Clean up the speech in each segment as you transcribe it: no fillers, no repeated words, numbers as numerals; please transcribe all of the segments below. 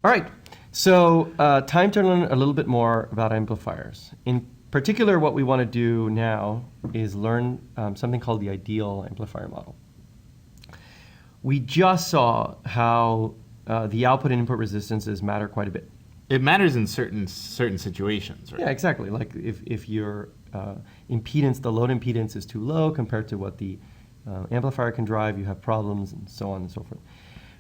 All right, so time to learn a little bit more about amplifiers. In particular, what we want to do now is learn something called the ideal amplifier model. We just saw how the output and input resistances matter quite a bit. It matters in certain situations, right? Yeah, exactly. Like if your impedance, the load impedance is too low compared to what the amplifier can drive, you have problems and so on and so forth.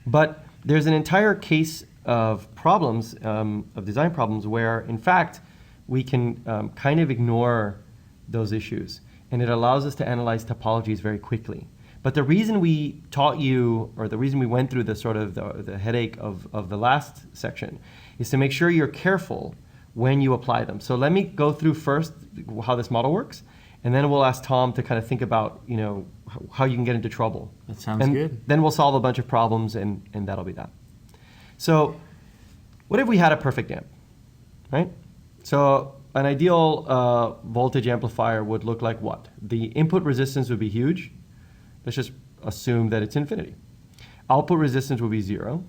But there's an entire case of problems, of design problems, where in fact we can kind of ignore those issues. And it allows us to analyze topologies very quickly. But the reason we taught you, or the reason we went through the sort of the headache of the last section, is to make sure you're careful when you apply them. So let me go through first how this model works, and then we'll ask Tom to kind of think about, you know, how you can get into trouble. That sounds good. Then we'll solve a bunch of problems, and that'll be that. So what if we had a perfect amp, right? So an ideal voltage amplifier would look like what? The input resistance would be huge. Let's just assume that it's infinity. Output resistance will be 0,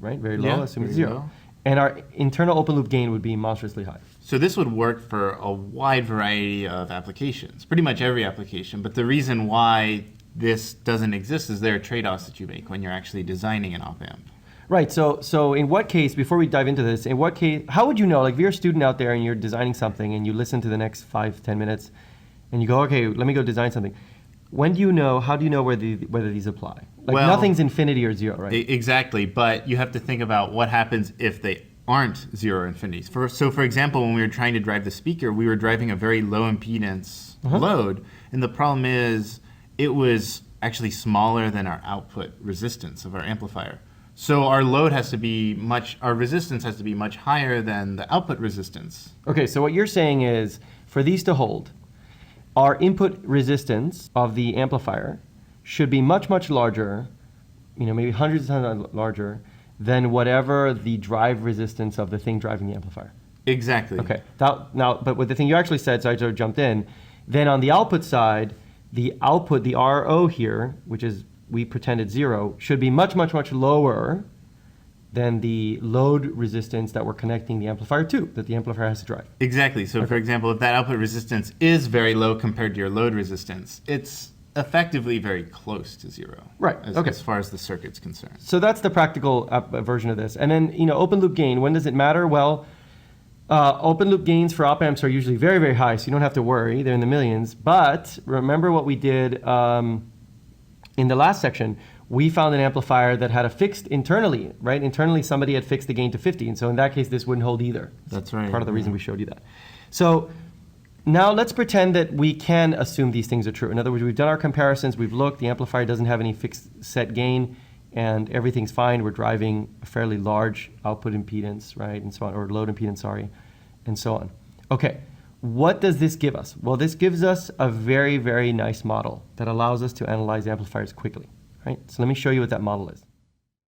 right? Very low, Yeah, assume it's very 0. low. And our internal open loop gain would be monstrously high. So this would work for a wide variety of applications, pretty much every application. But the reason why this doesn't exist is there are trade-offs that you make when you're actually designing an op-amp. Right, so in what case, before we dive into this, in what case, how would you know, like if you're a student out there and you're designing something and you listen to the next 5-10 minutes and you go, okay, let me go design something. When do you know, how do you know whether these apply? Like Well, nothing's infinity or 0, right? Exactly, but you have to think about what happens if they aren't 0 infinities. So for example, when we were trying to drive the speaker, we were driving a very low impedance load, and the problem is it was actually smaller than our output resistance of our amplifier. So our load has to be our resistance has to be much higher than the output resistance. Okay, so what you're saying is, for these to hold, our input resistance of the amplifier should be much, much larger, you know, maybe hundreds of times larger than whatever the drive resistance of the thing driving the amplifier. Exactly. Okay. But with the thing you actually said, so I sort of jumped in, then on the output side, the output, the RO here, which is, we pretended 0, should be much, much, much lower than the load resistance that we're connecting the amplifier to, that the amplifier has to drive. Exactly. So for example, if that output resistance is very low compared to your load resistance, it's effectively very close to 0. Right. As far as the circuit's concerned. So that's the practical version of this. And then, you know, open loop gain, when does it matter? Well, open loop gains for op amps are usually very, very high, so you don't have to worry. They're in the millions. But remember what we did in the last section. We found an amplifier that had a fixed internally, right? Internally, somebody had fixed the gain to 50, and so in that case, this wouldn't hold either. That's right. Part of the reason we showed you that. So now let's pretend that we can assume these things are true. In other words, we've done our comparisons, we've looked, the amplifier doesn't have any fixed set gain, and everything's fine. We're driving a fairly large output impedance, right, and so on, or load impedance, sorry, and so on. Okay, what does this give us? Well, this gives us a very, very nice model that allows us to analyze amplifiers quickly. Right? So let me show you what that model is.